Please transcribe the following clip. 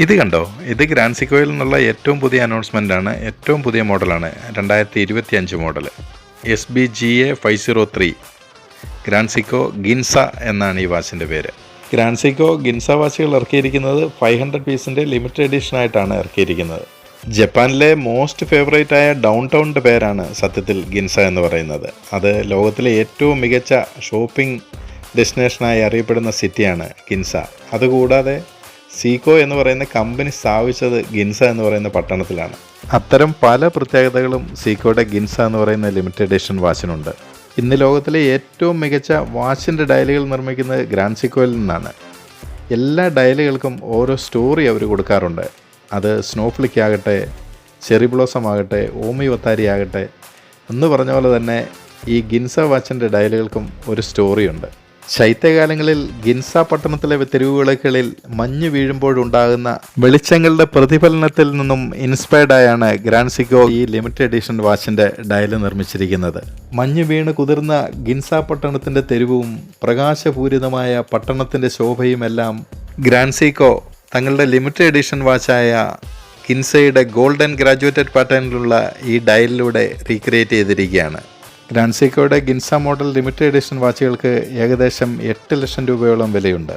ഇത് കണ്ടോ, ഇത് ഗ്രാൻഡ് സിക്കോയിൽ നിന്നുള്ള ഏറ്റവും പുതിയ അനൗൺസ്മെൻ്റാണ്. ഏറ്റവും പുതിയ മോഡലാണ്, 2025 മോഡൽ SBGA 503 ഗ്രാൻഡ് സിക്കോ ഗിൻസ എന്നാണ് ഈ വാച്ചിൻ്റെ പേര്. ഗ്രാൻഡ് സിക്കോ ഗിൻസ വാച്ചുകൾ ഇറക്കിയിരിക്കുന്നത് 500 പീസിൻ്റെ ലിമിറ്റഡ് എഡിഷൻ ആയിട്ടാണ് ഇറക്കിയിരിക്കുന്നത്. ജപ്പാനിലെ മോസ്റ്റ് ഫേവറേറ്റ് ആയ ഡൗൺ ടൗണിൻ്റെ പേരാണ് സത്യത്തിൽ ഗിൻസ എന്ന് പറയുന്നത്. അത് ലോകത്തിലെ ഏറ്റവും മികച്ച ഷോപ്പിംഗ് ഡെസ്റ്റിനേഷനായി അറിയപ്പെടുന്ന സിറ്റിയാണ് ഗിൻസ. അതുകൂടാതെ സീക്കോ എന്ന് പറയുന്ന കമ്പനി സ്ഥാപിച്ചത് ഗിൻസ എന്ന് പറയുന്ന പട്ടണത്തിലാണ്. അത്തരം പല പ്രത്യേകതകളും സീക്കോയുടെ ഗിൻസ എന്ന് പറയുന്ന ലിമിറ്റഡ് എഡിഷൻ വാച്ചിനുണ്ട്. ഇന്ന് ലോകത്തിലെ ഏറ്റവും മികച്ച വാച്ചിൻ്റെ ഡയലുകൾ നിർമ്മിക്കുന്നത് ഗ്രാൻഡ് സിക്കോയിൽ നിന്നാണ്. എല്ലാ ഡയലുകൾക്കും ഓരോ സ്റ്റോറി അവർ കൊടുക്കാറുണ്ട്. അത് സ്നോഫ്ലിക്ക് ആകട്ടെ, ചെറി ബ്ലോസം ആകട്ടെ, ഓമി വത്താരി ആകട്ടെ, എന്ന് പറഞ്ഞ പോലെ തന്നെ ഈ ഗിൻസ വാച്ചിൻ്റെ ഡയലുകൾക്കും ഒരു സ്റ്റോറിയുണ്ട്. ശൈത്യകാലങ്ങളിൽ ഗിൻസ പട്ടണത്തിലെ തെരുവുവിളക്കുകളിൽ മഞ്ഞ് വീഴുമ്പോഴുണ്ടാകുന്ന വെളിച്ചങ്ങളുടെ പ്രതിഫലനത്തിൽ നിന്നും ഇൻസ്പയർഡായാണ് ഗ്രാൻഡ് സിക്കോ ഈ ലിമിറ്റഡ് എഡിഷൻ വാച്ചിൻ്റെ ഡയല് നിർമ്മിച്ചിരിക്കുന്നത്. മഞ്ഞ് വീണ് കുതിർന്ന ഗിൻസ പട്ടണത്തിൻ്റെ തെരുവും പ്രകാശപൂരിതമായ പട്ടണത്തിൻ്റെ ശോഭയുമെല്ലാം ഗ്രാൻഡ് സിക്കോ തങ്ങളുടെ ലിമിറ്റഡ് എഡിഷൻ വാച്ചായ ഗിൻസയുടെ ഗോൾഡൻ ഗ്രാജുവേറ്റഡ് പാറ്റേണിലുള്ള ഈ ഡയലിലൂടെ റീക്രിയേറ്റ് ചെയ്തിരിക്കുകയാണ്. ഗ്രാൻഡ് സിക്കോയുടെ ഗിൻസ മോഡൽ ലിമിറ്റഡ് എഡിഷൻ വാച്ചുകൾക്ക് ഏകദേശം 8 ലക്ഷം രൂപയോളം വിലയുണ്ട്.